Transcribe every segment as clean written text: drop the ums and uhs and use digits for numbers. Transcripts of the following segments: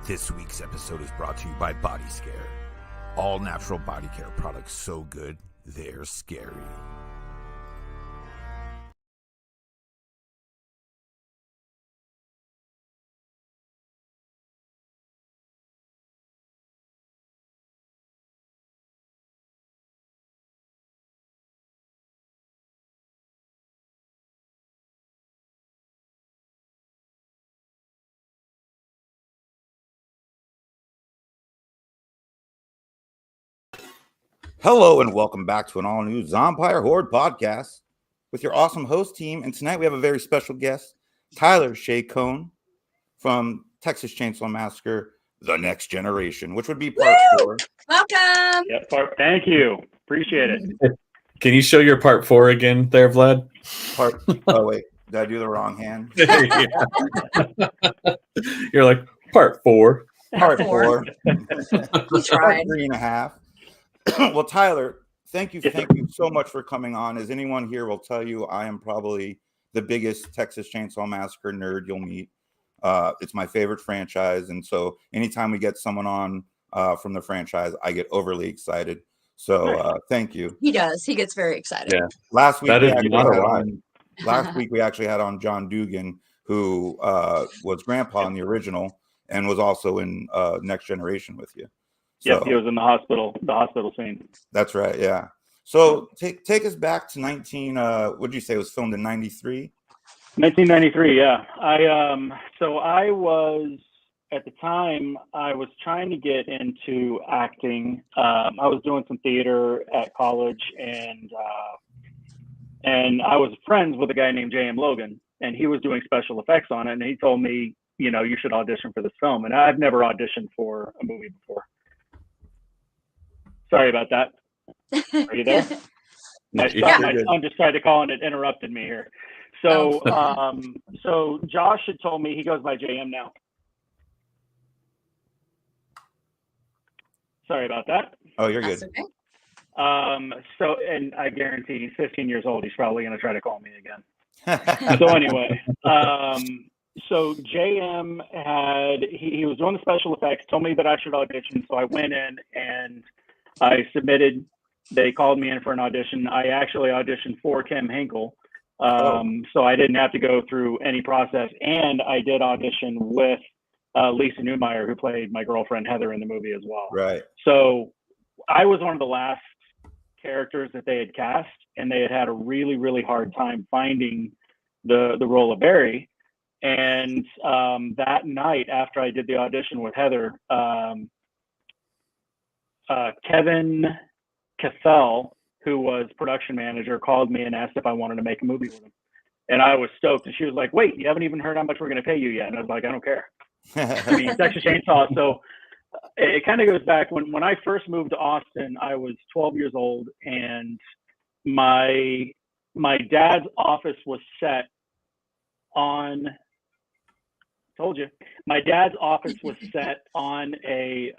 This week's episode is brought to you by Body Scare. All natural body care products so good, they're scary. Hello and welcome back to an all-new Zompire Horde podcast with your awesome host team. And tonight we have a very special guest, Tyler Shea Cone from Texas Chainsaw Massacre, The Next Generation, which would be part 4. Welcome. Yeah, thank you. Appreciate it. Can you show your part 4 again there, Vlad? Oh, wait. Did I do the wrong hand? You're like, part 4. Part 4. You tried. 3.5. Well, Tyler, thank you so much for coming on. As anyone here will tell you, I am probably the biggest Texas Chainsaw Massacre nerd you'll meet. It's my favorite franchise, and so anytime we get someone on from the franchise, I get overly excited. So thank you. He does. He gets very excited. Yeah. Last week, Last week we actually had on John Dugan, who was Grandpa in the original and was also in Next Generation with you. Yep, he was in the hospital scene. That's right, yeah. So take us back to what did you say it was filmed in 93? 1993, yeah. I was, at the time, I was trying to get into acting. I was doing some theater at college, and I was friends with a guy named J.M. Logan, and he was doing special effects on it, and he told me, you know, you should audition for this film. And I've never auditioned for a movie before. Sorry about that. Are you there? My son just tried to call and it interrupted me here. So, so Josh had told me, he goes by JM now. Sorry about that. Oh, you're good. Okay. So, and I guarantee he's 15 years old. He's probably going to try to call me again. So anyway, so JM he was doing the special effects, told me that I should audition. So I went in and I submitted. They called me in for an audition. I actually auditioned for Kim Hinkle. So I didn't have to go through any process. And I did audition with Lisa Newmeyer, who played my girlfriend Heather in the movie as well. Right. So I was one of the last characters that they had cast, and they had a really, really hard time finding the role of Barry. And that night after I did the audition with Heather, Kevin Cassell, who was production manager, called me and asked if I wanted to make a movie with him. And I was stoked. And she was like, wait, you haven't even heard how much we're going to pay you yet. And I was like, I don't care. I mean, Texas Chainsaw. So it kind of goes back when I first moved to Austin, I was 12 years old, and my dad's office was set on, my dad's office was set on a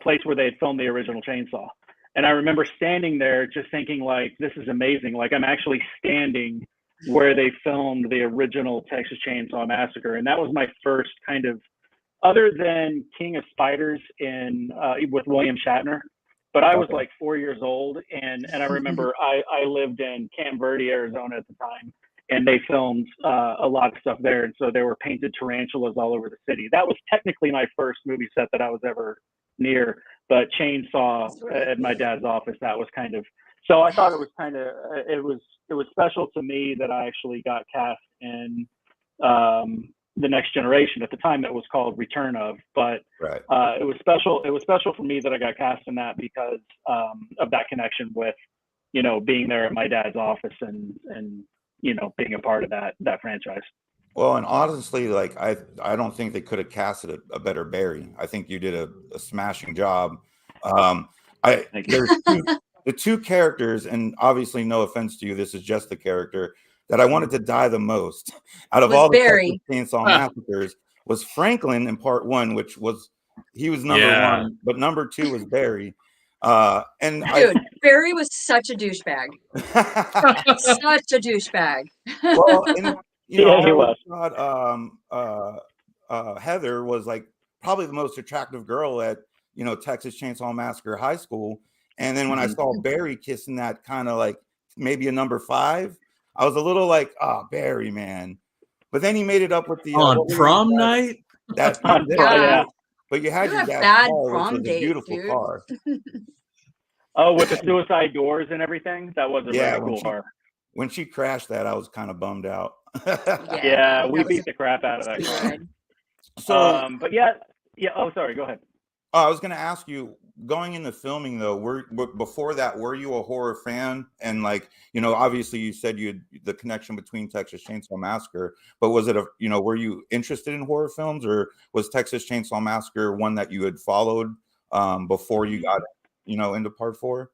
place where they had filmed the original Chainsaw. And I remember standing there just thinking, like, this is amazing. Like, I'm actually standing where they filmed the original Texas Chainsaw Massacre. And that was my first kind of, other than King of Spiders with William Shatner. But I was like 4 years old. And I remember I lived in Camp Verde, Arizona at the time. And they filmed a lot of stuff there. And so there were painted tarantulas all over the city. That was technically my first movie set that I was ever near, but Chainsaw at my dad's office, that was kind of, so I thought it was kind of, it was special to me that I actually got cast in The Next Generation. At the time it was called Return of, but right. It was special for me that I got cast in that because of that connection with, you know, being there at my dad's office and you know, being a part of that franchise. Well, and honestly, like I don't think they could have casted a better Barry. I think you did a smashing job. There's the two characters, and obviously, no offense to you, this is just the character that I wanted to die the most out of all the Barry. Texas Chainsaw Massacres was Franklin in part 1, which was he was number 1, but number 2 was Barry. And Barry was such a douchebag. Such a douchebag. Well, and, you know, he was. Heather was like probably the most attractive girl at, Texas Chainsaw Massacre High School. And then when I saw Barry kissing that kind of like maybe a number 5, I was a little like, Barry, man. But then he made it up with the on prom night. That yeah. But you had You your have dad's bad car, which prom was a dates, beautiful dude. car. Oh, with the suicide doors and everything, that was a really when cool car. When she crashed that, I was kind of bummed out. Yeah, we that was beat the crap out of that car. good. So, but yeah. Oh, sorry. Go ahead. I was going to ask you, going into filming though, before that, were you a horror fan? And like, obviously you said the connection between Texas Chainsaw Massacre, but was it were you interested in horror films, or was Texas Chainsaw Massacre one that you had followed before you got, into part 4?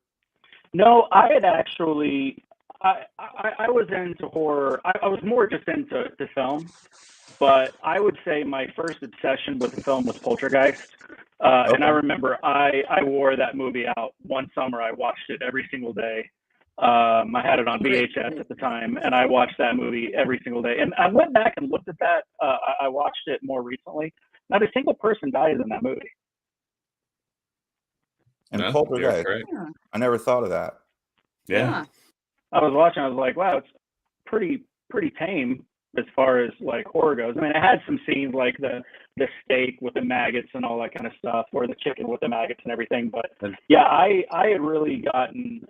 No, I had actually, I was into horror. I was more just into film, but I would say my first obsession with the film was Poltergeist. And I remember I wore that movie out one summer. I watched it every single day. I had it on VHS at the time, and I watched that movie every single day. And I went back and looked at that. I watched it more recently. Not a single person dies in that movie. And Poltergeist, I never thought of that. Yeah. I was watching. I was like, wow, it's pretty tame as far as like horror goes. I mean, it had some scenes like the steak with the maggots and all that kind of stuff, or the chicken with the maggots and everything. But yeah, I had really gotten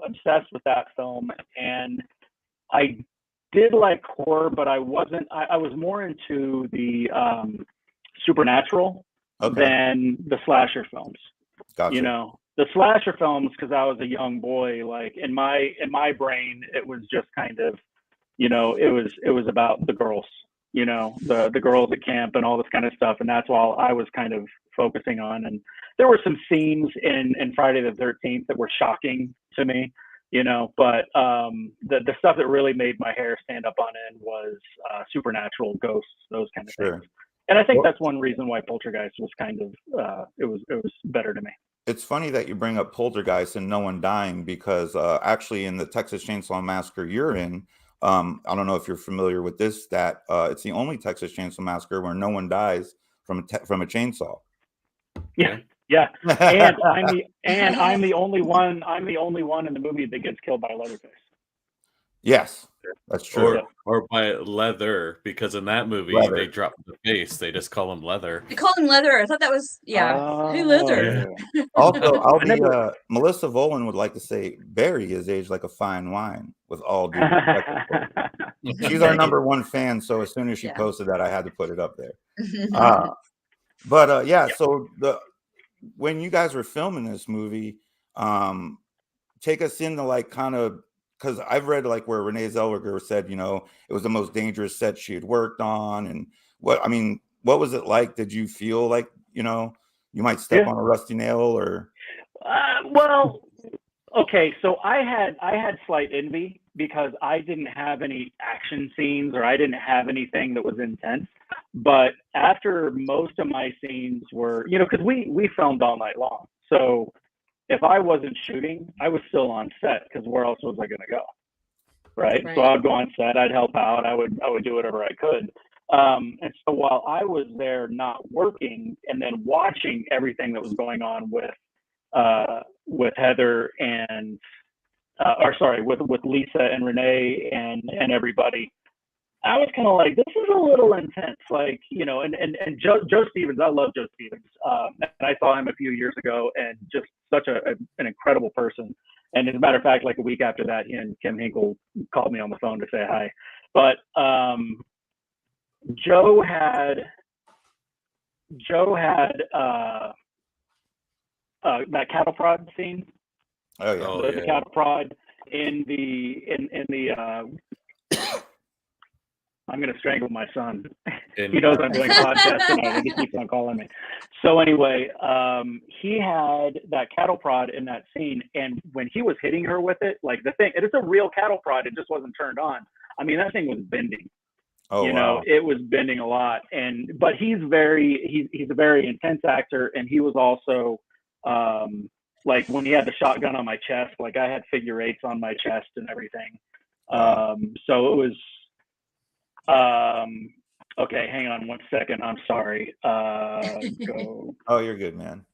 obsessed with that film, and I did like horror, but I wasn't. I was more into the supernatural than the slasher films. Gotcha. The slasher films, because I was a young boy, like in my brain, it was just kind of, it was about the girls, the girls at camp and all this kind of stuff, and that's all I was kind of focusing on. And there were some scenes in Friday the 13th that were shocking to me, but the stuff that really made my hair stand up on end was supernatural, ghosts, those kind of things. And I think that's one reason why Poltergeist was kind of it was better to me. It's funny that you bring up Poltergeist and no one dying, because actually in the Texas Chainsaw Massacre you're in, I don't know if you're familiar with this stat. It's the only Texas Chainsaw Massacre where no one dies from a chainsaw. Yeah. And I'm the only one. I'm the only one in the movie that gets killed by Leatherface. Yes, that's true. Or by Leather, because in that movie they drop the face. They just call him Leather. They call him Leather. I thought that was hey, Leather. Yeah. Also, Melissa Volan would like to say Barry is aged like a fine wine, with all due respect. She's our number 1 fan, so as soon as she posted that, I had to put it up there. So when you guys were filming this movie, take us into like kind of, because I've read like where Renée Zellweger said, it was the most dangerous set she had worked on. And what was it like? Did you feel like, you might step on a rusty nail, or? Well, okay. So I had slight envy because I didn't have any action scenes, or I didn't have anything that was intense. But after most of my scenes were, because we filmed all night long. So if I wasn't shooting, I was still on set, because where else was I going to go? Right. So I'd go on set, I'd help out, I would do whatever I could. And so while I was there not working, and then watching everything that was going on with Heather and with Lisa and Renee and everybody, I was kind of like, this is a little intense, like, and Joe Stevens, I love Joe Stevens. And I saw him a few years ago, and just such an incredible person. And as a matter of fact, like a week after that, he and Kim Hinkle called me on the phone to say hi. But Joe had that cattle prod scene. The cattle prod in the I'm going to strangle my son. He knows I'm doing a podcast tonight, and he keeps on calling me. So anyway, he had that cattle prod in that scene, and when he was hitting her with it, like it's a real cattle prod. It just wasn't turned on. I mean, that thing was bending. Wow. It was bending a lot. But he's a very intense actor, and he was also like when he had the shotgun on my chest, like I had figure 8s on my chest and everything. So it was. Okay, hang on one second. I'm sorry. Go. Oh, you're good, man.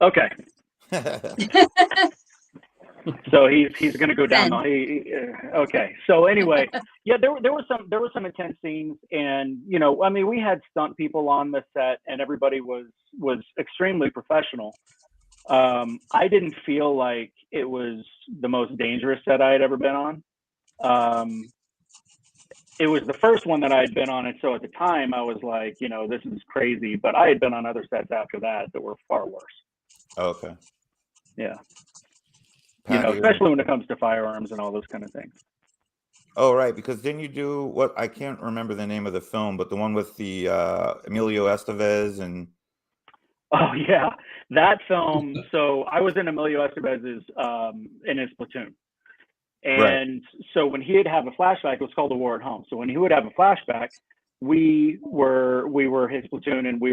Okay. So he's going to go down. Okay. So anyway, yeah, there were some intense scenes, and I mean, we had stunt people on the set, and everybody was extremely professional. I didn't feel like it was the most dangerous set I had ever been on. It was the first one that I had been on, and so at the time I was like, this is crazy. But I had been on other sets after that were far worse. Okay. Yeah. Especially when it comes to firearms and all those kind of things. Oh, right. Because didn't you do what? I can't remember the name of the film, but the one with the Emilio Estevez and. Oh yeah, that film. So I was in Emilio Estevez's in his platoon, and so when he would have a flashback, it was called The War at Home. So when he would have a flashback, we were his platoon, and we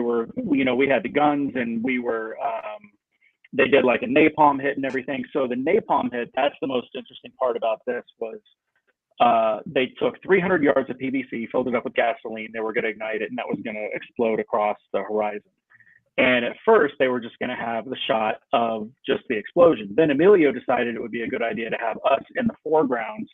had the guns, and we were. They did like a napalm hit and everything. So the napalm hit, that's the most interesting part about this was they took 300 yards of PVC, filled it up with gasoline. They were going to ignite it, and that was going to explode across the horizon. And at first, they were just going to have the shot of just the explosion. Then Emilio decided it would be a good idea to have us in the foreground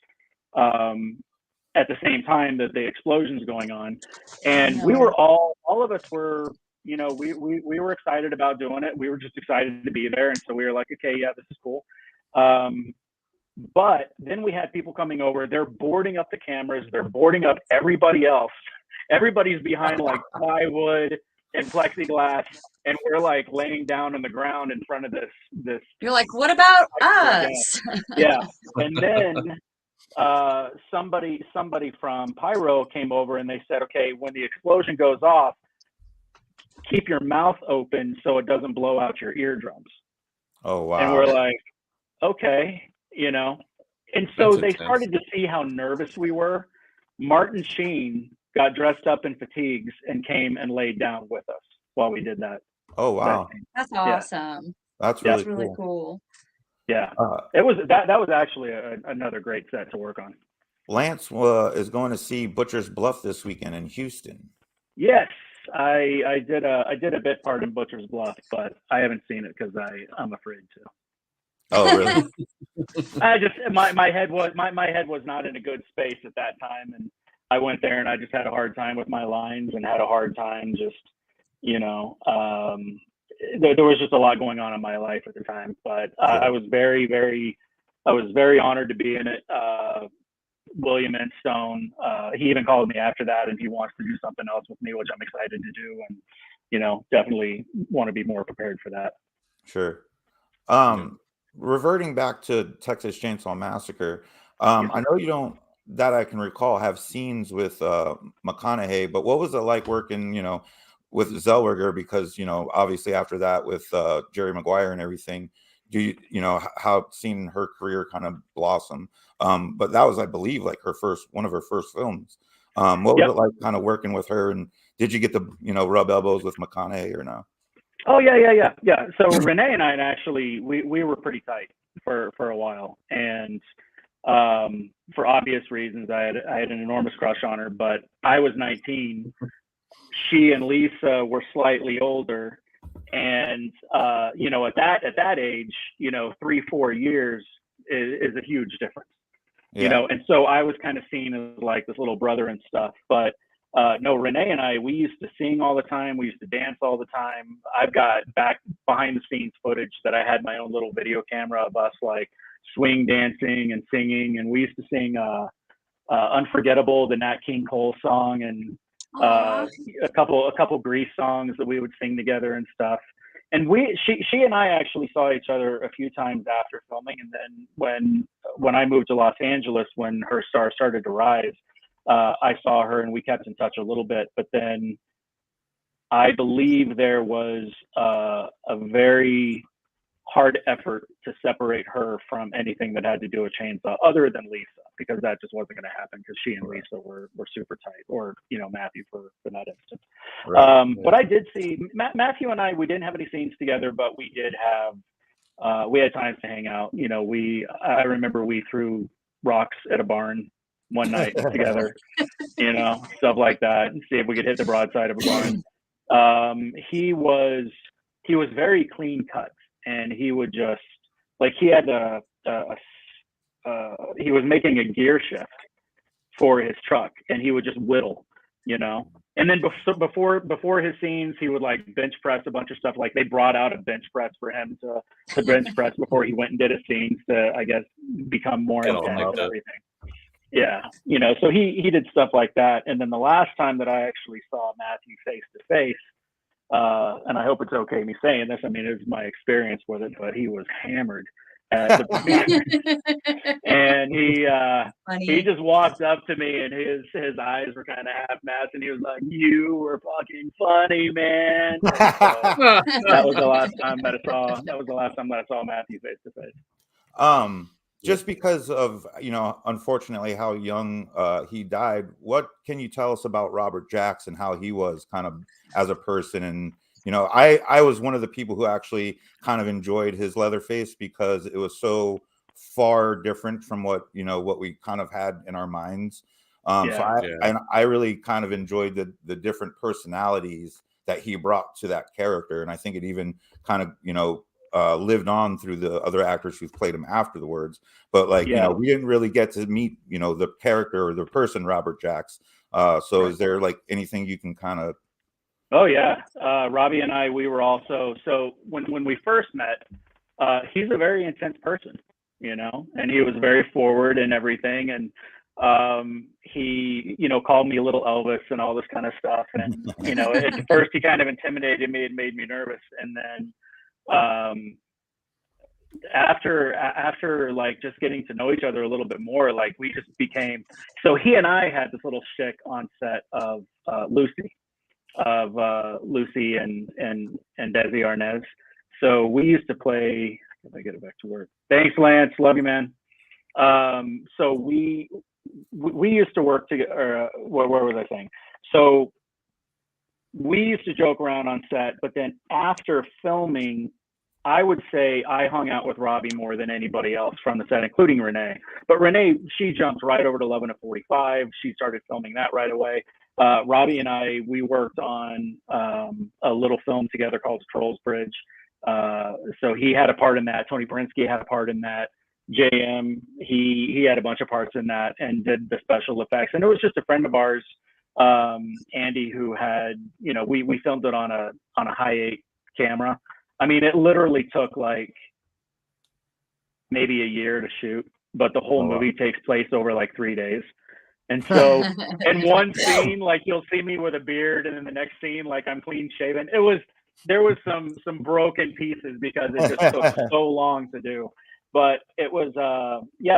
at the same time that the explosion's going on. And we were all of us were, we were excited about doing it. We were just excited to be there. And so we were like, okay, yeah, this is cool. But then we had people coming over. They're boarding up the cameras. They're boarding up everybody else. Everybody's behind like plywood and plexiglass. And we're like laying down on the ground in front of this. You're like, what about us? Yeah. And then somebody from Pyro came over and they said, okay, when the explosion goes off, keep your mouth open so it doesn't blow out your eardrums. Oh, wow. And we're like, okay, And so they started to see how nervous we were. Martin Sheen got dressed up in fatigues and came and laid down with us while we did that. Oh, wow. That's awesome. That's really cool. Yeah. It was that was actually another great set to work on. Lance is going to see Butcher's Bluff this weekend in Houston. Yes. I did a bit part in Butcher's Bluff, but I haven't seen it because I'm afraid to. Oh, really? I just my head was not in a good space at that time, and I went there and I just had a hard time with my lines and had a hard time just there was just a lot going on in my life at the time, but I was very honored to be in it. William and Stone, he even called me after that, and he wants to do something else with me, which I'm excited to do, and definitely want to be more prepared for that. Sure. Reverting back to Texas Chainsaw Massacre, I know you don't, that I can recall, have scenes with McConaughey, but what was it like working, with Zellweger? Because obviously after that with Jerry Maguire and everything, how seeing her career kind of blossom. But that was, I believe, like one of her first films. What was it like kind of working with her, and did you get to rub elbows with McConaughey or no? Oh yeah. So Renee and I actually we were pretty tight for a while, and for obvious reasons, I had an enormous crush on her, but I was 19. She and Lisa were slightly older, and at that age, 3-4 years is a huge difference. And so I was kind of seen as like this little brother and stuff, but no, Renee and I, we used to sing all the time. We used to dance all the time. I've got back behind the scenes footage that I had my own little video camera of us like swing dancing and singing. And we used to sing Unforgettable, the Nat King Cole song, and a couple Grease songs that we would sing together and stuff. And she and I actually saw each other a few times after filming. And then when I moved to Los Angeles, when her star started to rise, I saw her and we kept in touch a little bit, but then I believe there was a very hard effort to separate her from anything that had to do with Chainsaw other than Lisa, because that just wasn't going to happen because she and Lisa were super tight, or Matthew for that instance. Right. But I did see Matthew and I, we didn't have any scenes together, but we did have we had times to hang out. I remember we threw rocks at a barn one night together, stuff like that, and see if we could hit the broadside of a barn. He was very clean cut, and he would just he had he was making a gear shift for his truck, and he would just whittle, And then before his scenes, he would bench press a bunch of stuff. They brought out a bench press for him to bench press before he went and did his scenes to, I guess, become more intense and everything. Yeah, so he did stuff like that. And then the last time that I actually saw Matthew face to face, and I hope it's okay me saying this, I mean, it was my experience with it, but he was hammered at the premiere. And he just walked up to me, and his eyes were kind of half masked, and he was like, "You were fucking funny, man." So that was the last time that I saw Matthew face to face. Just because of, unfortunately how young he died, what can you tell us about Robert Jackson, how he was kind of as a person? And, I was one of the people who actually kind of enjoyed his Leatherface because it was so far different from what we kind of had in our minds. I really kind of enjoyed the different personalities that he brought to that character. And I think it even kind of, lived on through the other actors who've played him afterwards. But we didn't really get to meet, the character or the person, Robert Jacks. So is there anything you can kind of... Oh yeah. Robbie and I, we were also, so when we first met, he's a very intense person, and he was very forward and everything. And he, called me a little Elvis and all this kind of stuff. And, at first he kind of intimidated me and made me nervous. And then, after just getting to know each other a little bit more, we just became, so he and I had this little shtick on set of Lucy and Desi Arnaz. So we used to play, if I get it back to work. Thanks, Lance. Love you, man. So we used to work together. Where was I saying? So we used to joke around on set, but then after filming, I would say I hung out with Robbie more than anybody else from the set, including Renee. But Renee, she jumped right over to 11 to 45. She started filming that right away. Robbie and I, we worked on a little film together called Trolls Bridge. So he had a part in that. Tony Berinsky had a part in that. JM, he had a bunch of parts in that and did the special effects. And it was just a friend of ours, Andy, who had, we filmed it on a high 8 camera. I mean, it literally took maybe a year to shoot, but the whole movie takes place over 3 days. And so in one scene, you'll see me with a beard, and in the next scene, I'm clean shaven. There was some broken pieces because it just took so long to do. But it was,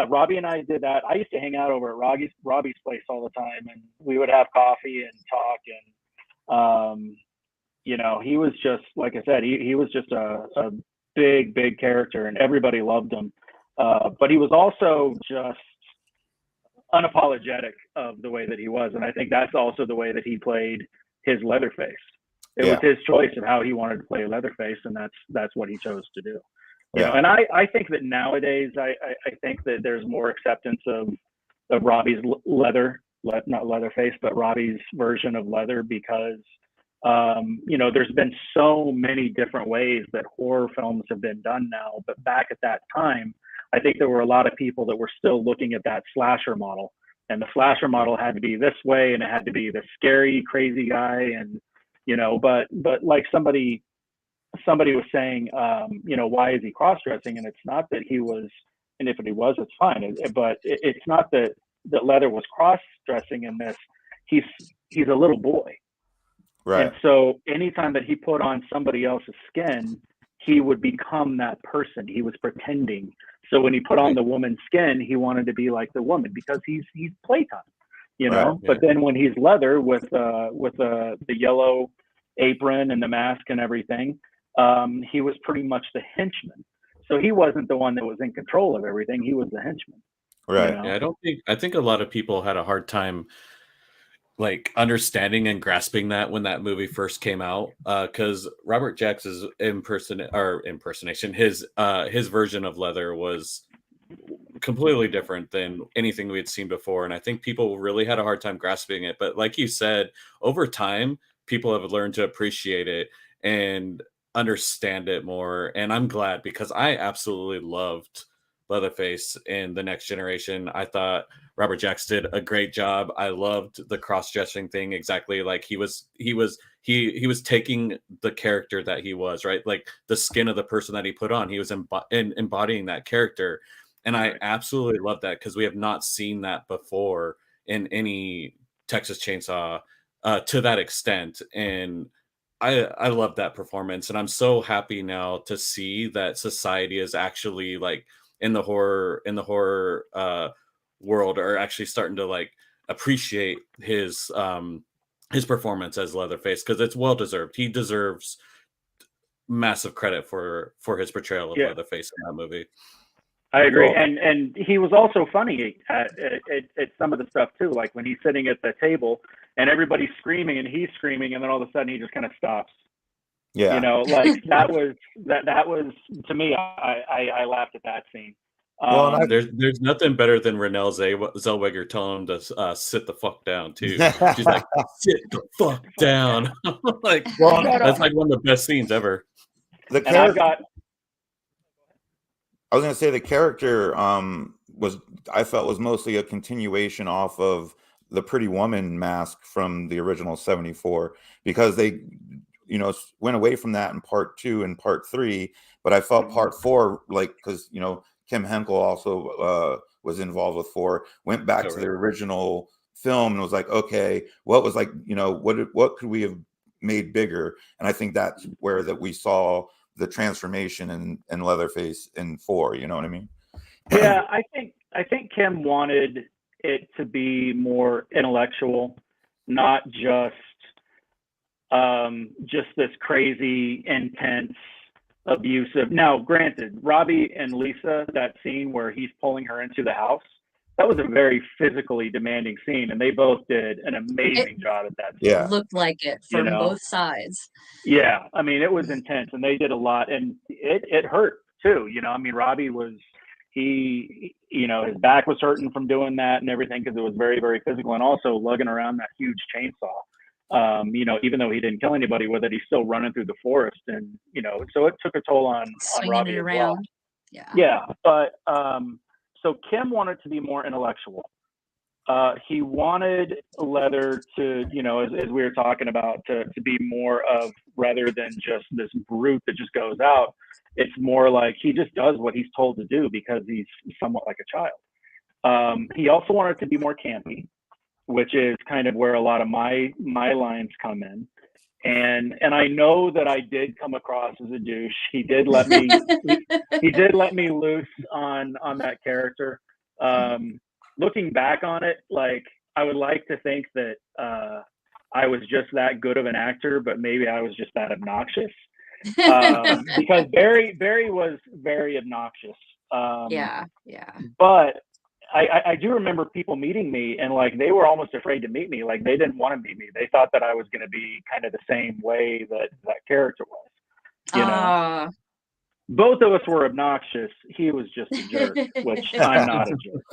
Robbie and I did that. I used to hang out over at Robbie's place all the time, and we would have coffee and talk. And, he was just, like I said, he was just a big, big character, and everybody loved him. But he was also just unapologetic of the way that he was. And I think that's also the way that he played his Leatherface. It was his choice of how he wanted to play Leatherface, and that's what he chose to do. And I think that nowadays, I think that there's more acceptance of Robbie's not Leatherface, but Robbie's version of Leather, because there's been so many different ways that horror films have been done now. But back at that time, I think there were a lot of people that were still looking at that slasher model, and the slasher model had to be this way, and it had to be the scary, crazy guy, and but like somebody was saying, why is he cross-dressing? And it's not that he was, and if he was, it's fine. But it's not that Leather was cross-dressing in this. He's a little boy. Right. And so anytime that he put on somebody else's skin, he would become that person. He was pretending. So when he put on the woman's skin, he wanted to be like the woman because he's playtime, Right. But then when he's Leather with the yellow apron and the mask and everything, he was pretty much the henchman. So he wasn't the one that was in control of everything. He was the henchman. Right. Yeah, I think a lot of people had a hard time like understanding and grasping that when that movie first came out, because Robert Jackson's impersonation, his version of Leather was completely different than anything we had seen before, and I think people really had a hard time grasping it. But like you said, over time, people have learned to appreciate it and understand it more, and I'm glad, because I absolutely loved Leatherface in The Next Generation. I thought Robert Jackson did a great job. I loved the cross-dressing thing, exactly like he was taking the character that he was, right? Like the skin of the person that he put on, he was embodying that character. And I absolutely love that, because we have not seen that before in any Texas Chainsaw to that extent. And I love that performance. And I'm so happy now to see that society is actually like in the horror world are actually starting to like appreciate his performance as Leatherface, because it's well deserved. He deserves massive credit for his portrayal of Leatherface in that movie. I agree, and he was also funny at some of the stuff too. Like when he's sitting at the table and everybody's screaming and he's screaming, and then all of a sudden he just kind of stops. Yeah, you know, like that was to me. I laughed at that scene. Well, there's nothing better than Renée Zellweger telling him to sit the fuck down too. She's like, sit the fuck down. Like, that's like one of the best scenes ever. I was going to say the character I felt was mostly a continuation off of the Pretty Woman mask from the original 74, because they, you know, went away from that in part 2 and part 3. But I felt part 4, like, because, you know, Kim Henkel also was involved with 4, went back to the original film and was like, okay, what was, like, you know, what could we have made bigger? And I think that's where that we saw the transformation in Leatherface in 4, you know what I mean? Yeah, I think Kim wanted it to be more intellectual, not just this crazy, intense, abusive. Now, granted, Robbie and Lisa, that scene where he's pulling her into the house, that was a very physically demanding scene, and they both did an amazing job at that scene. Yeah, it looked like it from both sides. Yeah, I mean, it was intense, and they did a lot, and it hurt too. You know, I mean, Robbie you know, his back was hurting from doing that and everything, because it was very, very physical, and also lugging around that huge chainsaw. You know, even though he didn't kill anybody with it, he's still running through the forest, and you know, so it took a toll on Robbie it as around. well. Yeah, but so Kim wanted to be more intellectual. He wanted Leather to, you know, as we were talking about, to be more of, rather than just this brute that just goes out, it's more like he just does what he's told to do because he's somewhat like a child. He also wanted to be more campy, which is kind of where a lot of my lines come in. And I know that I did come across as a douche. He did let me loose on that character. Looking back on it, like, I would like to think that I was just that good of an actor, but maybe I was just that obnoxious. Because Barry was very obnoxious. Yeah. But I do remember people meeting me, and like they were almost afraid to meet me. Like they didn't want to meet me. They thought that I was going to be kind of the same way that character was. You know, both of us were obnoxious. He was just a jerk, which I'm not a jerk.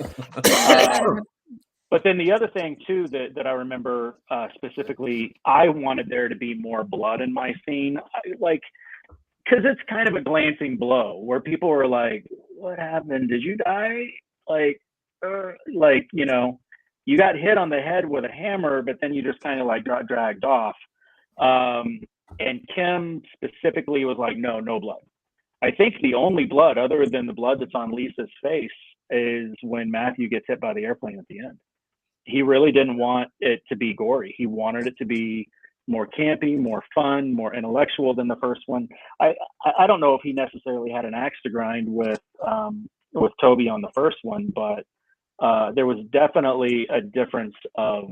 But then the other thing too that I remember specifically, I wanted there to be more blood in my scene, because it's kind of a glancing blow where people were like, "What happened? Did you die?" Like, you know, you got hit on the head with a hammer, but then you just kind of like got dragged off. And Kim specifically was like, no blood. I think the only blood other than the blood that's on Lisa's face is when Matthew gets hit by the airplane at the end. He really didn't want it to be gory. He wanted it to be more campy, more fun, more intellectual than the first one. I don't know if he necessarily had an axe to grind with Toby on the first one, but there was definitely a difference of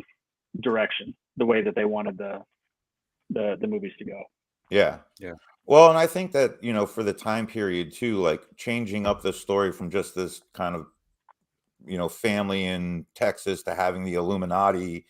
direction, the way that they wanted the movies to go. Yeah. Well, and I think that, you know, for the time period too, like changing up the story from just this kind of, you know, family in Texas to having the Illuminati,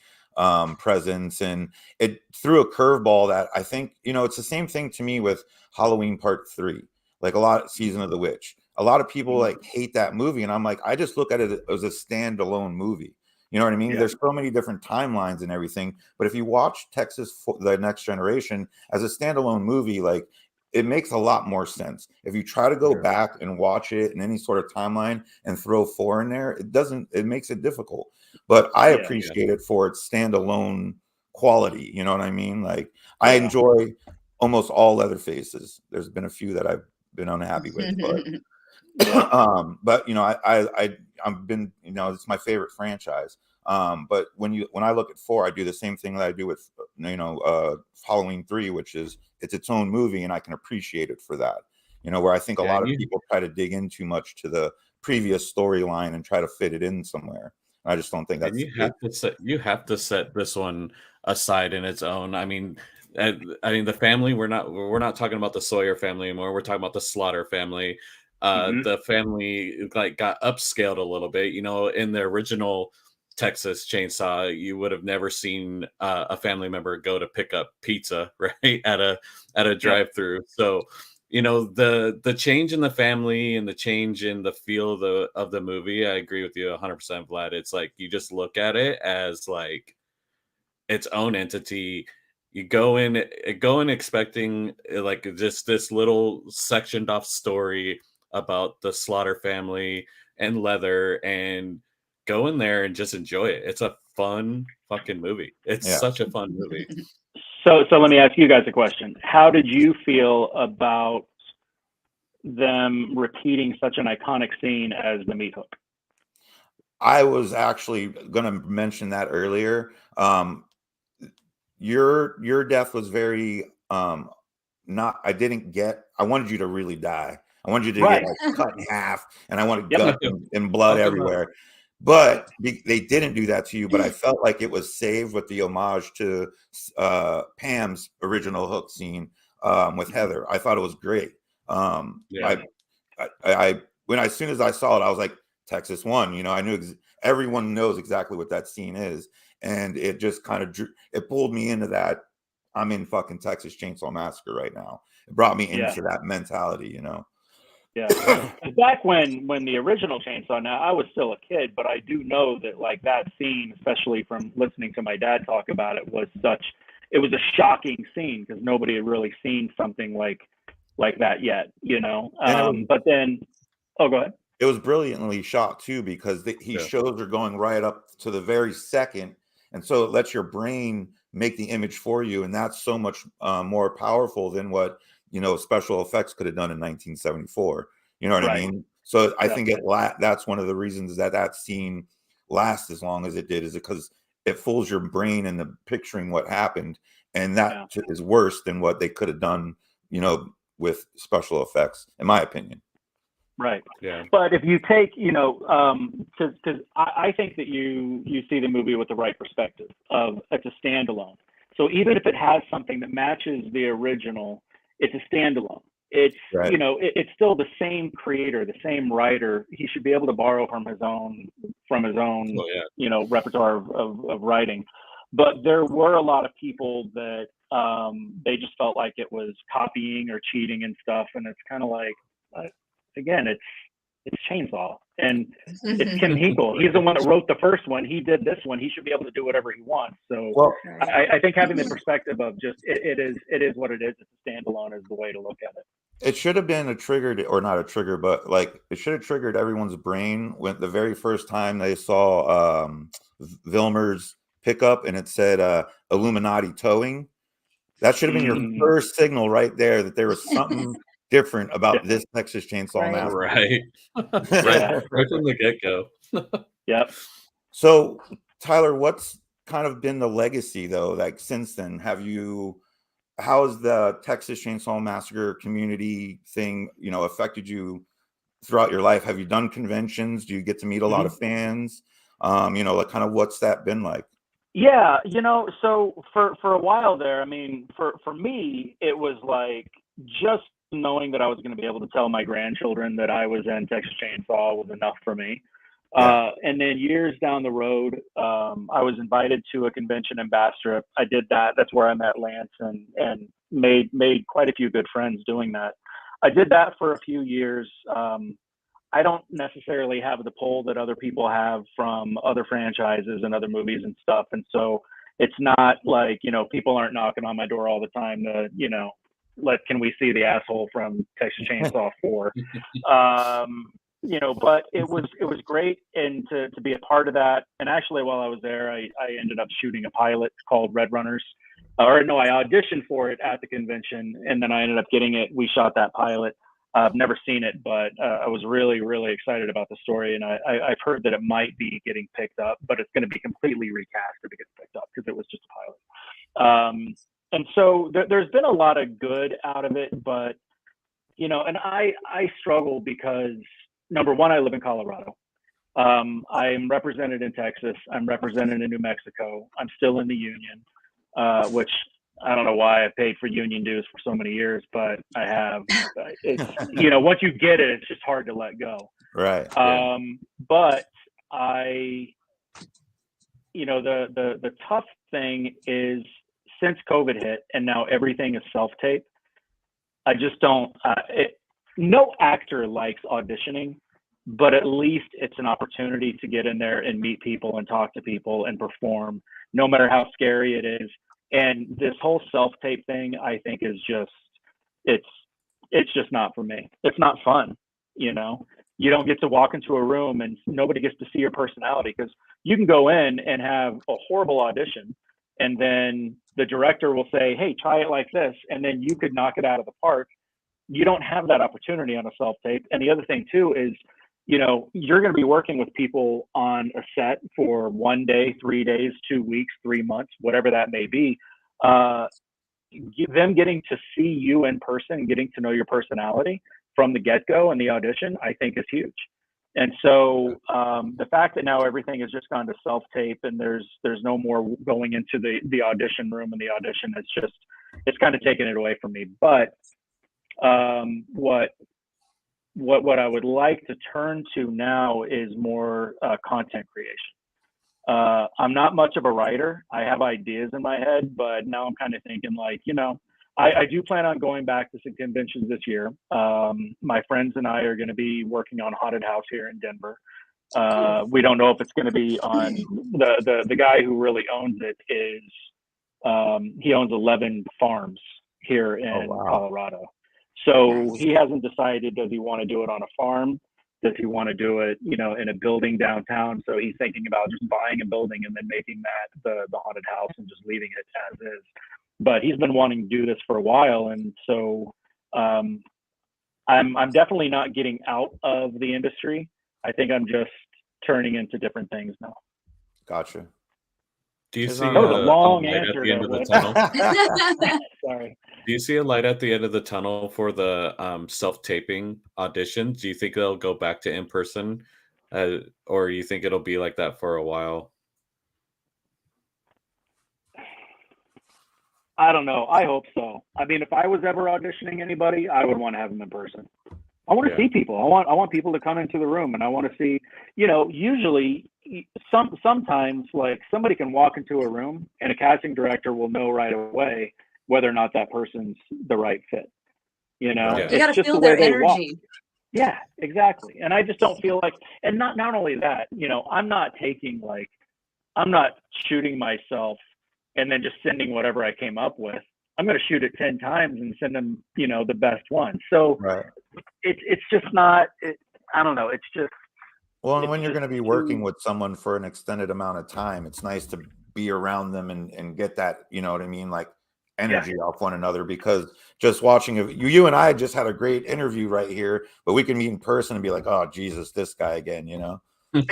presence, and it threw a curveball that I think, it's the same thing to me with Halloween Part 3, like a lot Season of the Witch. A lot of people like hate that movie, and I'm like, I just look at it as a standalone movie. You know what I mean? Yeah. There's so many different timelines and everything, but if you watch The Next Generation as a standalone movie, like, it makes a lot more sense. If you try to go back and watch it in any sort of timeline and throw 4 in there, it makes it difficult. But I appreciate it for its standalone quality. You know what I mean? Like, I enjoy almost all Leatherfaces. There's been a few that I've been unhappy with, but I've been, it's my favorite franchise. But when I look at 4, I do the same thing that I do with Halloween 3, which is it's its own movie, and I can appreciate it for that. Where I think a lot of people try to dig in too much to the previous storyline and try to fit it in somewhere. I just don't think that's. And you have to set this one aside in its own. I mean, the family. We're not talking about the Sawyer family anymore. We're talking about the Slaughter family. The family like got upscaled a little bit. In the original Texas Chainsaw, you would have never seen a family member go to pick up pizza right at a drive-through. So the change in the family and the change in the feel of the movie, I agree with you 100%, Vlad. It's like you just look at it as like its own entity. You go in expecting like just this little sectioned off story about the Slaughter family and Leather, and go in there and just enjoy it. It's a fun fucking movie. It's such a fun movie. So let me ask you guys a question. How did you feel about them repeating such an iconic scene as the meat hook? I was actually going to mention that earlier. Your death was very I wanted you to really die. I wanted you to get like cut in half, and I wanted gut and blood everywhere. But they didn't do that to you. But I felt like it was saved with the homage to Pam's original hook scene with Heather. I thought it was great. As soon as I saw it, I was like, Texas won. I knew everyone knows exactly what that scene is, and it just kind of it pulled me into that. I'm in fucking Texas Chainsaw Massacre right now. It brought me into that mentality. Yeah. Back when the original Chainsaw, now I was still a kid, but I do know that like that scene, especially from listening to my dad talk about it, it was a shocking scene because nobody had really seen something like that yet, but then, go ahead. It was brilliantly shot too, because he shows her going right up to the very second, and so it lets your brain make the image for you, and that's so much more powerful than what special effects could have done in 1974. You know what I mean? So I think that's one of the reasons that scene lasts as long as it did, is because it fools your brain into picturing what happened, and that is worse than what they could have done, with special effects, in my opinion. Right. Yeah. But if you take, because I think that you see the movie with the right perspective of it's a standalone. So even if it has something that matches the original, it's a standalone. It's it's still the same creator, the same writer. He should be able to borrow from his own repertoire of writing. But there were a lot of people that they just felt like it was copying or cheating and stuff, and it's kind of like, again, it's Chainsaw, and it's Kim Hinkle. He's the one that wrote the first one. He did this one. He should be able to do whatever he wants. So I think having the perspective of just it is what it is. It's a standalone is the way to look at it. It should have been or not a trigger, but like it should have triggered everyone's brain when the very first time they saw Vilmer's pickup and it said Illuminati towing. That should have been your first signal right there that there was something different about this Texas Chainsaw Massacre. Right. Right from the get-go. Yep. So, Tyler, what's kind of been the legacy though? Like since then, how has the Texas Chainsaw Massacre community thing, affected you throughout your life? Have you done conventions? Do you get to meet a lot of fans? Like kind of what's that been like? Yeah, so for a while there, I mean, for me, it was like just knowing that I was going to be able to tell my grandchildren that I was in Texas Chainsaw was enough for me. And then years down the road, I was invited to a convention in Bastrop. I did that. That's where I met Lance and made quite a few good friends doing that. I did that for a few years. I don't necessarily have the pull that other people have from other franchises and other movies and stuff. And so it's not like, people aren't knocking on my door all the time to, can we see the asshole from Texas Chainsaw 4? But it was great, and to be a part of that. And actually, while I was there, I ended up shooting a pilot called Red Runners. I auditioned for it at the convention, and then I ended up getting it. We shot that pilot. I've never seen it, but I was really, really excited about the story. And I've heard that it might be getting picked up, but it's going to be completely recast if it gets picked up because it was just a pilot. And so there's been a lot of good out of it, but, and I struggle because, number one, I live in Colorado. I'm represented in Texas. I'm represented in New Mexico. I'm still in the union, which I don't know why I paid for union dues for so many years, but I have. It's, once you get it, it's just hard to let go. Right. But the tough thing is, since COVID hit and now everything is self-tape, I just don't. No actor likes auditioning, but at least it's an opportunity to get in there and meet people and talk to people and perform, no matter how scary it is. And this whole self-tape thing, I think, is just, it's just not for me. It's not fun. You don't get to walk into a room and nobody gets to see your personality, because you can go in and have a horrible audition, and then the director will say, hey, try it like this, and then you could knock it out of the park. You don't have that opportunity on a self-tape. And the other thing too is, you're going to be working with people on a set for 1 day, 3 days, 2 weeks, 3 months, whatever that may be. Them getting to see you in person, getting to know your personality from the get-go and the audition, I think is huge. And so the fact that now everything has just gone to self-tape and there's no more going into the audition room and the audition, it's kind of taken it away from me. But what I would like to turn to now is more content creation. I'm not much of a writer. I have ideas in my head, but now I'm kind of thinking I do plan on going back to some conventions this year. My friends and I are going to be working on Haunted House here in Denver. We don't know if it's going to be on the guy who really owns it is he owns 11 farms here in Colorado. So he hasn't decided, does he want to do it on a farm? Does he want to do it, in a building downtown? So he's thinking about just buying a building and then making that the haunted house and just leaving it as is. But he's been wanting to do this for a while. And so I'm definitely not getting out of the industry. I think I'm just turning into different things now. Gotcha. Do you see that was a long light answer at the end of the there, tunnel? Sorry. Do you see a light at the end of the tunnel for the self-taping auditions? Do you think they'll go back to in-person, or you think it'll be like that for a while? I don't know. I hope so. I mean, if I was ever auditioning anybody, I would want to have them in person. I want to see people. I want people to come into the room, and I want to see, usually sometimes like somebody can walk into a room and a casting director will know right away whether or not that person's the right fit. You got to feel their energy. Walk. Yeah, exactly. And I just don't feel like, and not only that, I'm not shooting myself and then just sending whatever I came up with. I'm going to shoot it 10 times and send them, the best one. So it's just not, I don't know. It's just. Well, and when you're going to be working with someone for an extended amount of time, it's nice to be around them and get that, like energy off one another, because just watching you and I just had a great interview right here, but we can meet in person and be like, oh, Jesus, this guy again, I do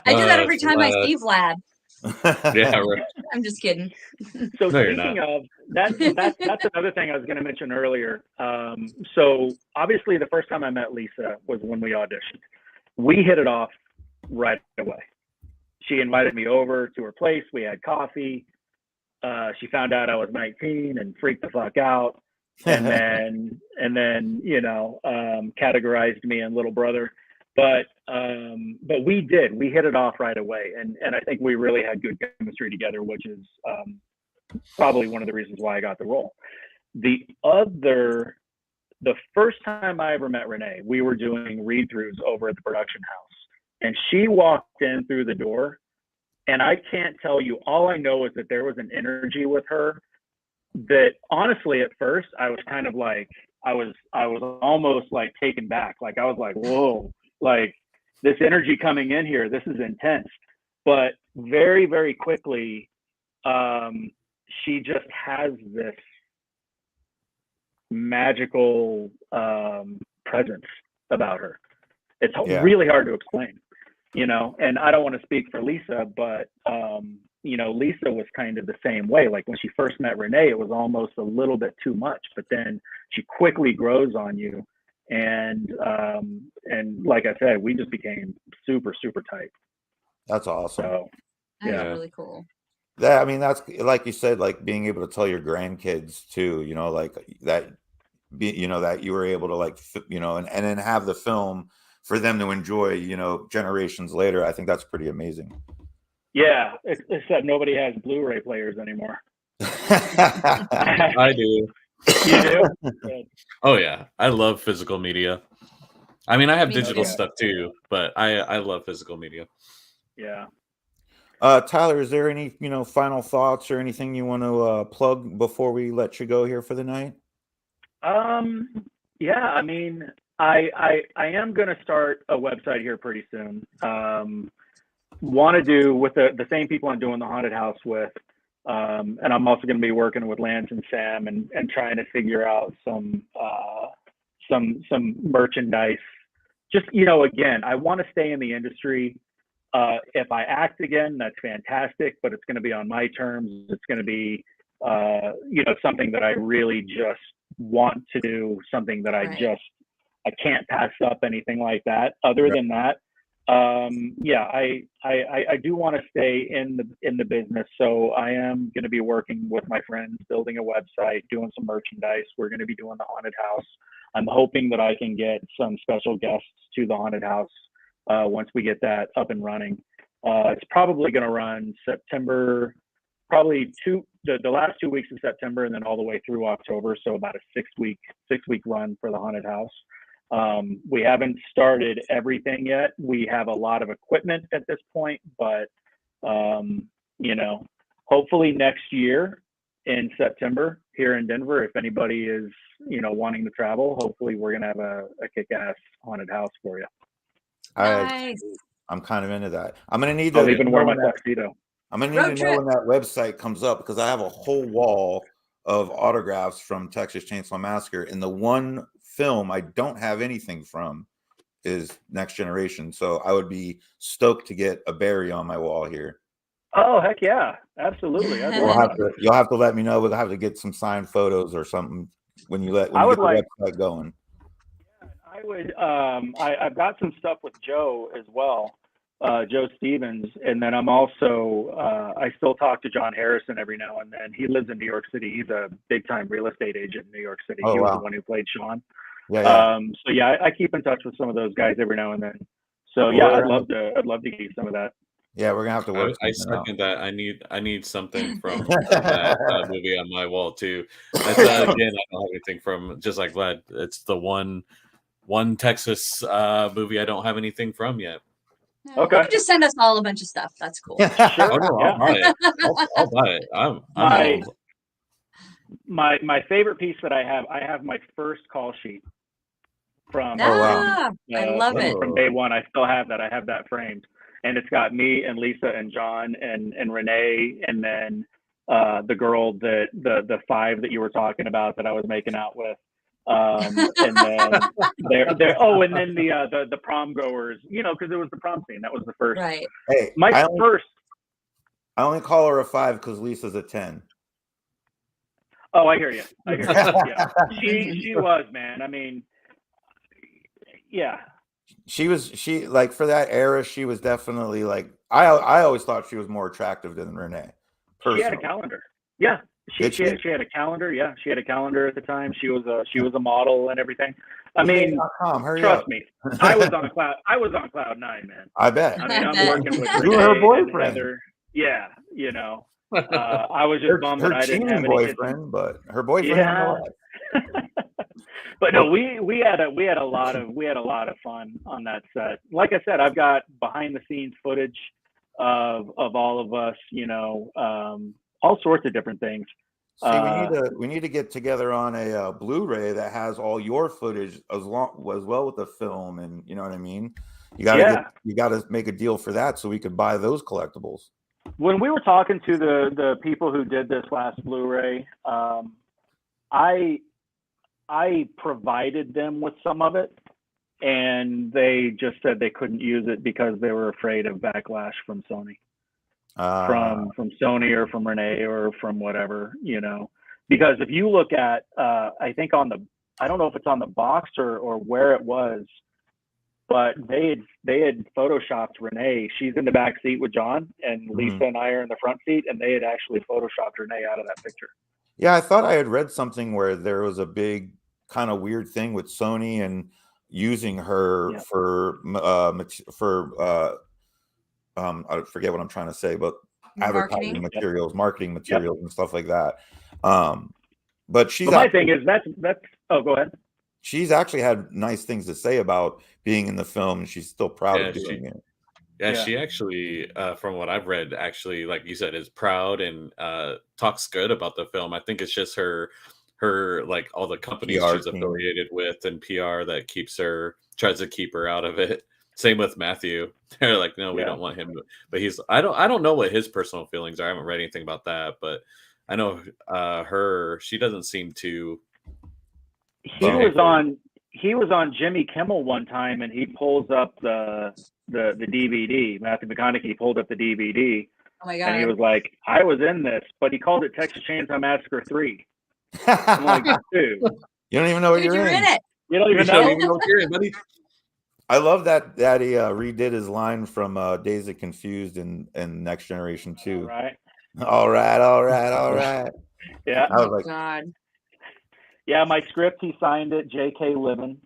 that every time I see Vlad. Yeah, right. I'm just kidding. So speaking of that's another thing I was going to mention earlier. So obviously the first time I met Lisa was when we auditioned. We hit it off right away. She invited me over to her place. We had coffee. She found out I was 19 and freaked the fuck out, and then categorized me and little brother. but we hit it off right away, and I think we really had good chemistry together, which is probably one of the reasons why I got the role. The first time I ever met Renee, we were doing read-throughs over at the production house, and she walked in through the door, and I can't tell you, all I know is that there was an energy with her that honestly at first I was kind of like, I was almost like taken back. Like I was like, whoa, like this energy coming in here, this is intense. But very, very quickly, she just has this magical presence about her. It's really hard to explain, you know, and I don't want to speak for Lisa, but you know, Lisa was kind of the same way. Like when she first met Renee, it was almost a little bit too much, but then she quickly grows on you. And like I said, we just became super, super tight. That's awesome. So, That's really cool. I mean, that's like you said, like being able to tell your grandkids too, you know, like that, you know, that you were able to like, you know, and then have the film for them to enjoy, you know, generations later. I think that's pretty amazing. Yeah, except nobody has Blu-ray players anymore. I do. You do? Oh yeah, I love physical media. I mean, I have digital stuff too, but I love physical media. Yeah. Tyler, is there any, you know, final thoughts or anything you want to plug before we let you go here for the night? Yeah, I mean, I am going to start a website here pretty soon. Want to do with the same people I'm doing the haunted house with. And I'm also going to be working with Lance and Sam and trying to figure out some merchandise. Just, you know, again, I want to stay in the industry. If I act again, that's fantastic, but it's going to be on my terms. It's going to be, you know, something that I really just want to do, something that I can't pass up, anything like that. Other than that, yeah, I do want to stay in the business. So I am going to be working with my friends, building a website, doing some merchandise. We're going to be doing the haunted house. I'm hoping that I can get some special guests to the haunted house once we get that up and running. It's probably going to run September, probably the last 2 weeks of September, and then all the way through October. So about a six week run for the haunted house. We haven't started everything yet. We have a lot of equipment at this point, but you know, hopefully next year in September here in Denver, if anybody is, you know, wanting to travel, hopefully we're gonna have a kick-ass haunted house for you. Nice. I'm kind of into that. I'm gonna need to I'll even wear my tuxedo. I'm gonna need to know when that website comes up, because I have a whole wall of autographs from Texas Chainsaw Massacre, and the one film I don't have anything from is Next Generation. So I would be stoked to get a Barry on my wall here. Oh heck yeah, absolutely. You'll have to let me know. We'll have to get some signed photos or something when you get the website going. Yeah, I would. I've got some stuff with Joe as well, Joe Stevens, and then I'm also I still talk to John Harrison every now and then. He lives in New York City. He's a big time real estate agent in New York City. He was the one who played Sean. Yeah. So yeah, I keep in touch with some of those guys every now and then. So yeah, I'd love to get you some of that. Yeah, we're gonna have to work. I second that. I need something from that movie on my wall too. That's, again, I don't have anything from, just like Vlad. It's the one Texas movie I don't have anything from yet. Okay. You can just send us all a bunch of stuff. That's cool. Sure. Oh, no, I'll buy it. I'll buy it. My favorite piece that I have my first call sheet from. I love it. From day one. I still have that. I have that framed. And it's got me and Lisa and John and Renee, and then the girl that the five that you were talking about that I was making out with, and then and then the prom goers, you know, because it was the prom scene. That was the first. Right. Hey, I only call her a 5 because Lisa's a 10. Oh, I hear you. Yeah, she was, man. I mean, yeah. She like, for that era, she was definitely like, I always thought she was more attractive than Renee. Personally. She had a calendar. Yeah. She had a calendar. Yeah, she had a calendar at the time. She was a model and everything. I mean, trust me, I was on cloud nine, man. I bet. I mean, I'm working with You were her Renée boyfriend. and Heather. Yeah, you know, I was just bummed that I didn't have any boyfriend, but her boyfriend. Yeah. But no, we had a lot of fun on that set. Like I said, I've got behind the scenes footage of all of us, you know, all sorts of different things. See, we need to get together on a Blu-ray that has all your footage as well with the film, and you know what I mean. You gotta make a deal for that so we could buy those collectibles. When we were talking to the people who did this last Blu-ray, I provided them with some of it, and they just said they couldn't use it because they were afraid of backlash from Sony, from Sony or from Renée or from whatever, you know. Because if you look at, I think I don't know if it's on the box or where it was, but they had photoshopped Renée. She's in the back seat with John, and Lisa and I are in the front seat, and they had actually photoshopped Renée out of that picture. Yeah, I thought I had read something where there was a big kind of weird thing with Sony and using her for I forget what I'm trying to say, but advertising materials, marketing materials, and stuff like that. But she's my thing is that's oh, go ahead. She's actually had nice things to say about being in the film, and she's still proud of doing it. Yeah, she actually, from what I've read, actually, like you said, is proud and talks good about the film. I think it's just her like all the companies PR she's affiliated with and PR that tries to keep her out of it. Same with Matthew. They're like, no, we don't want him. But I don't know what his personal feelings are. I haven't read anything about that, but I know she doesn't seem to. He was on Jimmy Kimmel one time, and he pulls up the DVD. Matthew McConaughey pulled up the DVD. Oh my God. And he was like, I was in this, but he called it Texas Chainsaw Massacre 3. I'm like, dude. You don't even know what you're in. It. You don't even know what you're in, buddy. I love that he redid his line from Dazed and Confused in Next Generation 2. All right. Yeah. I was like, God. Yeah, my script, he signed it, J.K. Livin.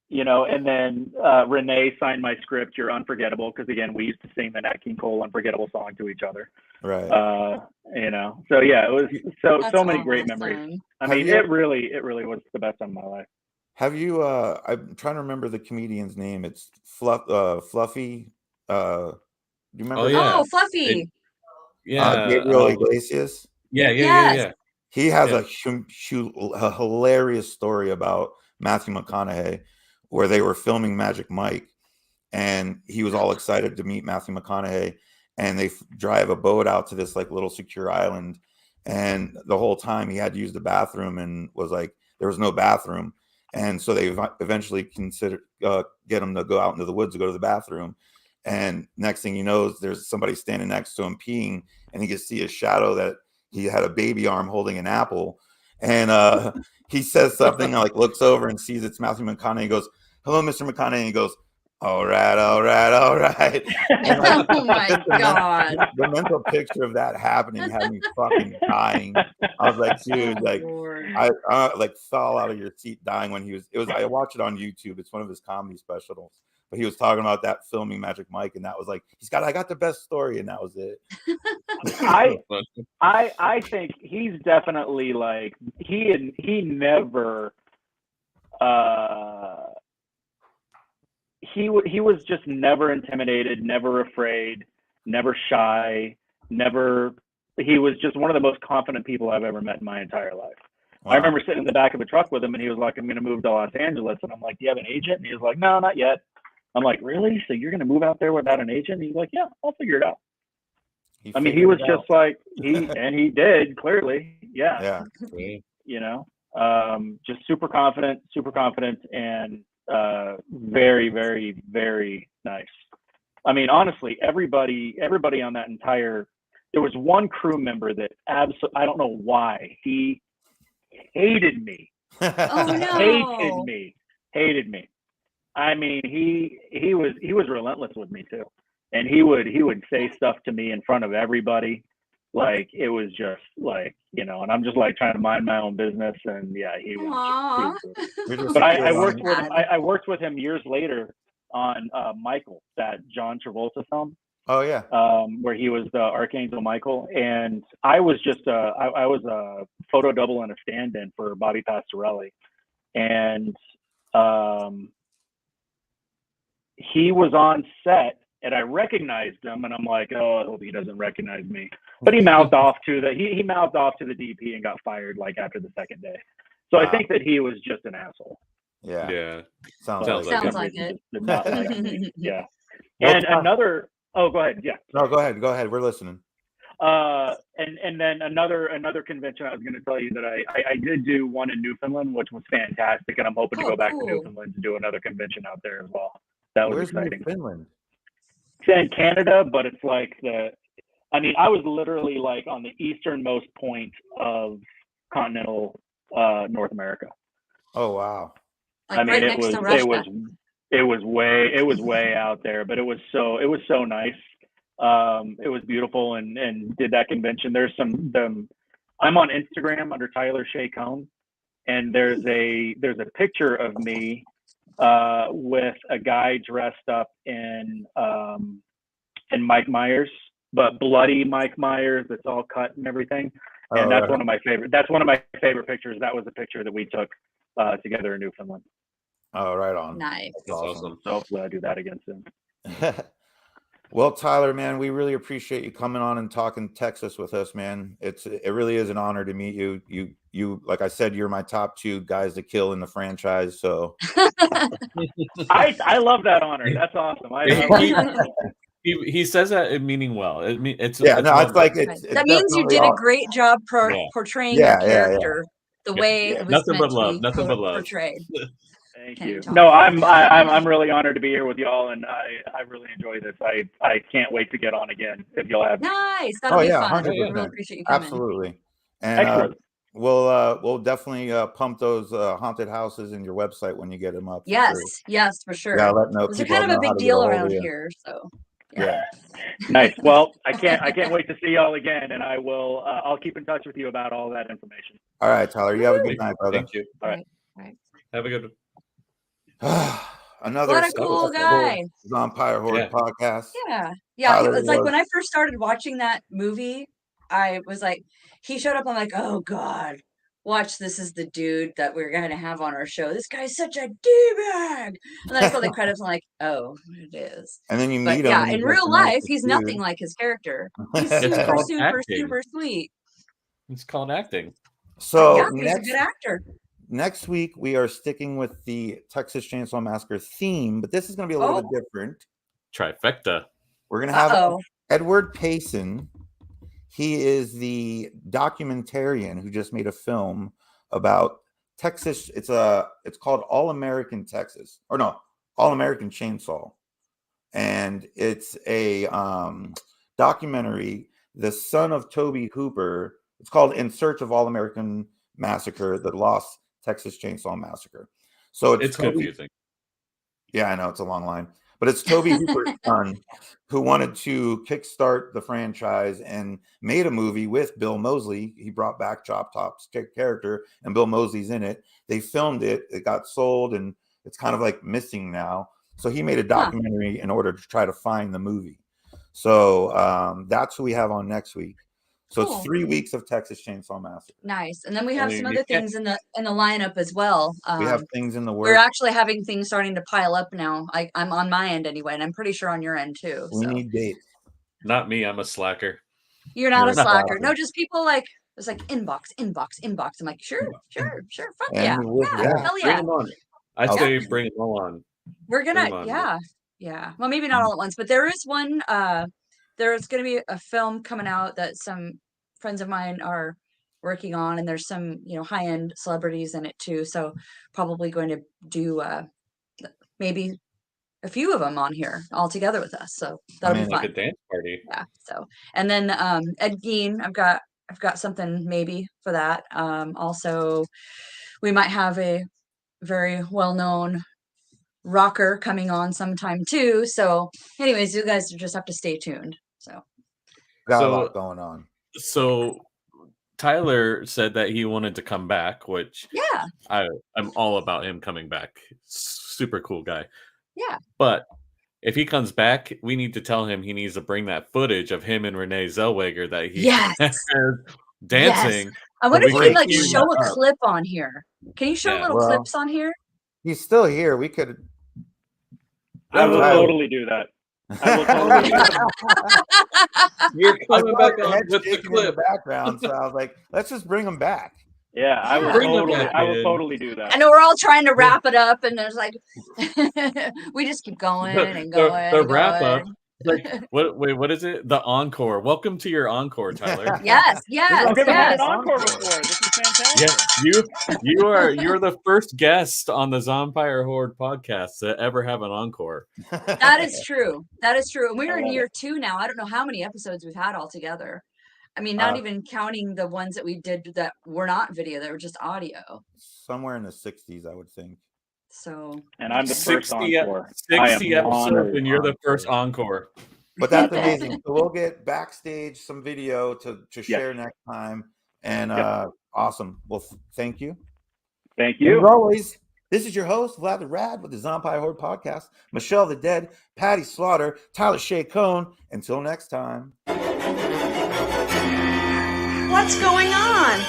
You know, and then Renée signed my script, You're Unforgettable, because again, we used to sing the Nat King Cole Unforgettable song to each other. Right. You know, so yeah, it was so many great memories. I mean, it really was the best time of my life. Have you I'm trying to remember the comedian's name. It's Fluffy. Do you remember? Oh, yeah. Oh, Fluffy. Gabriel Iglesias. Yeah. He has a hilarious story about Matthew McConaughey where they were filming Magic Mike, and he was all excited to meet Matthew McConaughey, and they drive a boat out to this like little secure island, and the whole time he had to use the bathroom and was like there was no bathroom, and so they eventually considered get him to go out into the woods to go to the bathroom, and next thing he knows there's somebody standing next to him peeing, and he can see a shadow that he had a baby arm holding an apple, and he says something like looks over and sees it's Matthew McConaughey. He goes, "Hello, Mr. McConaughey." And he goes, all right. And like, oh my God. The mental picture of that happening had me fucking dying. I was like, dude, like I like fell out of your seat dying when I watched it on YouTube. It's one of his comedy specials. But he was talking about that filming Magic Mike, and that was like I got the best story, and that was it. I think he's definitely like he never he was just never intimidated, never afraid, never shy, he was just one of the most confident people I've ever met in my entire life. Wow. I remember sitting in the back of the truck with him, and he was like, I'm going to move to Los Angeles. And I'm like, do you have an agent? And he was like, no, not yet. I'm like, really? So you're going to move out there without an agent? And he's like, yeah, I'll figure it out. He was just like, he did, clearly. Yeah. You know, just super confident, and very, very, very nice. I mean, honestly, everybody on that there was one crew member that I don't know why, he hated me. Oh no. Hated me. I mean, he was relentless with me too. And he would say stuff to me in front of everybody. Like it was just like, you know, and I'm just like trying to mind my own business, and yeah, he was Aww. but I worked with him. I worked with him years later on Michael, that John Travolta film. Oh yeah. Where he was the Archangel Michael, and I was just I was a photo double and a stand-in for Bobby Pastorelli, and he was on set, and I recognized him, and I'm like, oh, I hope he doesn't recognize me. But he mouthed off to the he mouthed off to the DP and got fired like after the second day. So I think that he was just an asshole. Yeah. Sounds like it. Yeah. And another. Oh, go ahead. Yeah. No, go ahead. Go ahead. We're listening. And then another convention I was going to tell you that I did do one in Newfoundland, which was fantastic, and I'm hoping to go back to Newfoundland to do another convention out there as well. That was exciting. Newfoundland? It's in Canada, but it's like I was literally like on the easternmost point of continental North America. Oh wow! Like right next to Russia. It was way out there, but it was so nice. It was beautiful, and did that convention. There's I'm on Instagram under Tyler Shea Cone, and there's a picture of me with a guy dressed up in Mike Myers, but bloody Mike Myers that's all cut and everything. And that's one of my favorite. That's one of my favorite pictures. That was a picture that we took together in Newfoundland. Oh, right on. Nice. That's awesome. So hopefully I do that again soon. Well, Tyler, man, we really appreciate you coming on and talking Texas with us, man. It really is an honor to meet you. You, like I said, you're my top 2 guys to kill in the franchise. So I love that honor. That's awesome. He says that in meaning well. It's that means you did a great job portraying your character the way it was nothing meant but love. To be Nothing but love. Portrayed. Thank you. No, I'm really honored to be here with y'all, and I really enjoy this. I can't wait to get on again if you'll have me. Nice. That'll be fun. 100%. I really appreciate you coming. Absolutely. And we'll definitely pump those haunted houses in your website when you get them up. Yes, for sure. Yeah, let know. They're kind of a big deal around here, so. Yeah. Nice. Well, I can't wait to see y'all again, and I'll keep in touch with you about all that information. All right, Tyler. You have a good night, brother. Thank you. All right. Have a good one. Another what a cool guy. Vampire Horror podcast. Yeah. It's like when I first started watching that movie, I was like, he showed up. I'm like, oh God, watch, this is the dude that we're going to have on our show. This guy's such a D-bag. And then I saw the credits. I'm like, oh, it is. And then you meet him. Yeah, in real life, he's nothing like his character. He's super sweet. It's called acting. So he's a good actor. Next week, we are sticking with the Texas Chainsaw Massacre theme, but this is going to be a little bit different. Trifecta. We're going to have Edward Payson. He is the documentarian who just made a film about Texas. It's called All American Texas, or no, All American Chainsaw, and it's a documentary. The son of Toby Hooper. It's called In Search of All American Massacre: The Lost Texas Chainsaw Massacre. So it's confusing. Yeah, I know it's a long line, but it's Toby Hooper's son who wanted to kickstart the franchise and made a movie with Bill Moseley. He brought back Chop Top's character, and Bill Moseley's in it. They filmed it. It got sold, and it's kind of like missing now. So he made a documentary in order to try to find the movie. So that's who we have on next week. So it's 3 weeks of Texas Chainsaw Massacre. Nice. And then we have some other things in the lineup as well. We have things in the works. We're actually having things starting to pile up now. I'm on my end anyway, and I'm pretty sure on your end too. We need dates. Not me. I'm a slacker. You're not a slacker. No, just people like it's like inbox. I'm like, sure. Fuck yeah. Hell yeah. Bring them on. I say bring them all on. We're gonna yeah. Well, maybe not all at once, but there is one. There's going to be a film coming out that some friends of mine are working on, and there's some, high-end celebrities in it too. So probably going to do maybe a few of them on here all together with us. So that'll be fun. Like a dance party. Yeah. So, and then Ed Gein, I've got something maybe for that. Also, we might have a very well-known rocker coming on sometime too. So anyways, you guys just have to stay tuned. So got a lot going on. So Tyler said that he wanted to come back, which Yeah. I'm all about him coming back. Super cool guy. Yeah. But if he comes back, we need to tell him he needs to bring that footage of him and Renee Zellweger that he Yes. has dancing. Yes. I wonder if you can like breaking show a that up. clip on here. Can you show Yeah. little clips on here? He's still here. We could. I will Tyler. totally do that. I will totally do that. You're coming back the on head with the shaking in the clip. background, so I was like, let's just bring him back. Yeah, I will Bring them totally. back I will in. totally do that. I know we're all trying to wrap it up, and there's like, we just keep going and going. The and wrap going. up. Like what is it? The encore. Welcome to your encore, Tyler. Yes, yes, I've never had yes. an encore before. This is fantastic. Yes, you're the first guest on the Zombie Horde podcast to ever have an encore. That is true. That is true. And we're I in love year 2 now. I don't know how many episodes we've had all together. I mean, not even counting the ones that we did that were not video, that were just audio. Somewhere in the 60s, I would think. So, And I'm the first 60, encore. 60 I am episodes, honored. and you're the first encore. But that's amazing. So we'll get backstage some video to share next time. And awesome. Well, thank you. Thank And you. as always, this is your host, Vlad the Rad, with the Zombie Horde podcast. Michelle the Dead, Patty Slaughter, Tyler Shea Cone. Until next time. what's going on?